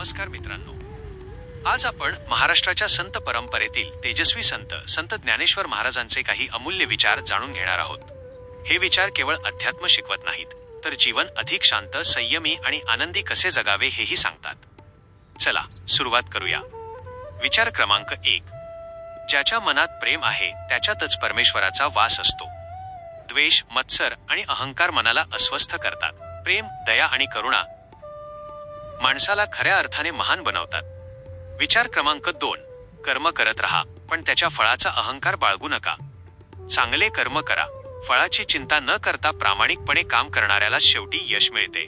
नमस्कार मित्रांनो, आज आपण महाराष्ट्राच्या संत परंपरेतील तेजस्वी संत ज्ञानेश्वर महाराजांचे काही अमूल्य विचार जाणून घेणार आहोत. हे विचार केवळ अध्यात्म शिकवत नाहीत, तर जीवन अधिक शांत, संयमी आणि आनंदी कसे जगावे हेही सांगतात. चला सुरुवात करूया. विचार क्रमांक 1. ज्याच्या मनात प्रेम आहे त्याच्यातच परमेश्वराचा वास असतो. द्वेष, मत्सर आणि अहंकार मनाला अस्वस्थ करतात. प्रेम, दया आणि करुणा माणसाला खऱ्या अर्थाने महान बनवतात. विचार क्रमांक 2. कर्म करत राहा, पण त्याच्या फळाचा अहंकार बाळगू नका. चांगले कर्म करा, फळाची चिंता न करता प्रामाणिकपणे काम करणाऱ्याला शेवटी यश मिळते.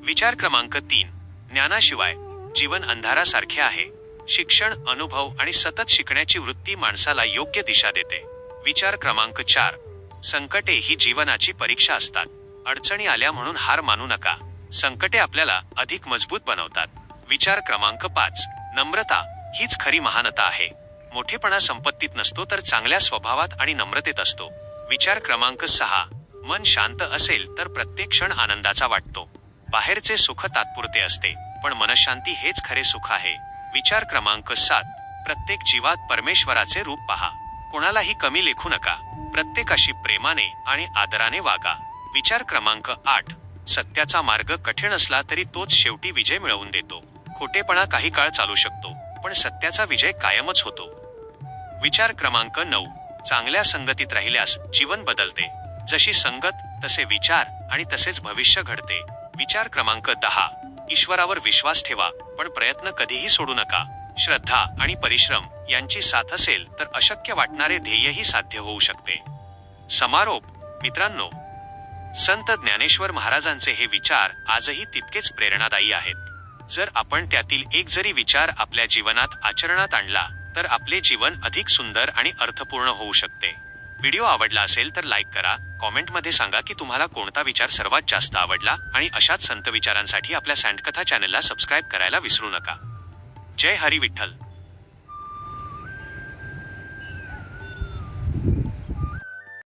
विचार क्रमांक 3. ज्ञानाशिवाय जीवन अंधारासारखे आहे. शिक्षण, अनुभव आणि सतत शिकण्याची वृत्ती माणसाला योग्य दिशा देते. विचार क्रमांक 4. संकटे ही जीवनाची परीक्षा असतात. अडचणी आल्या म्हणून हार मानू नका. संकटे आपल्याला अधिक मजबूत बनवतात. विचार क्रमांक 5. नम्रता हीच खरी महानता आहे. मोठेपणा संपत्तीत नसतो, तर चांगल्या स्वभावात आणि नम्रतेत असतो. विचार क्रमांक 6. मन शांत असेल तर प्रत्येक क्षण आनंदाचा वाटतो. बाहेरचे सुख तात्पुरते असते, पण मनशांती हेच खरे सुख आहे. विचार क्रमांक 7. प्रत्येक जीवात परमेश्वराचे रूप पहा. कोणालाही कमी लेखू नका. प्रत्येकाशी प्रेमाने आणि आदराने वागा. विचार क्रमांक 8. सत्याचा मार्ग कठीण असला तरी तोच शेवटी विजय मिळवून देतो. खोटेपणा काही काळ चालू शकतो, पण सत्याचा विजय कायमच होतो. विचार क्रमांक 9. चांगल्या संगतीत राहिल्यास जीवन बदलते. जशी संगत तसे विचार आणि तसेच भविष्य घडते. विचार क्रमांक 10. ईश्वरावर विश्वास ठेवा, पण प्रयत्न कधीही सोडू नका. श्रद्धा आणि परिश्रम यांची साथ असेल तर अशक्य वाटणारे ध्येयही साध्य होऊ शकते. समारोप. मित्रांनो, संत ज्ञानेश्वर महाराजांचे हे विचार आजही तितकेच प्रेरणादायी आहेत. जर आपण त्यातील एक जरी विचार आपल्या जीवनात आचरणात आणला तर आपले जीवन अधिक सुंदर आणि अर्थपूर्ण होऊ शकते. व्हिडिओ आवडला असेल तर लाईक करा. कॉमेंटमध्ये सांगा की तुम्हाला कोणता विचार सर्वात जास्त आवडला, आणि अशाच संत विचारांसाठी आपल्या सँडकथा चॅनलला सबस्क्राईब करायला विसरू नका. जय हरी विठ्ठल.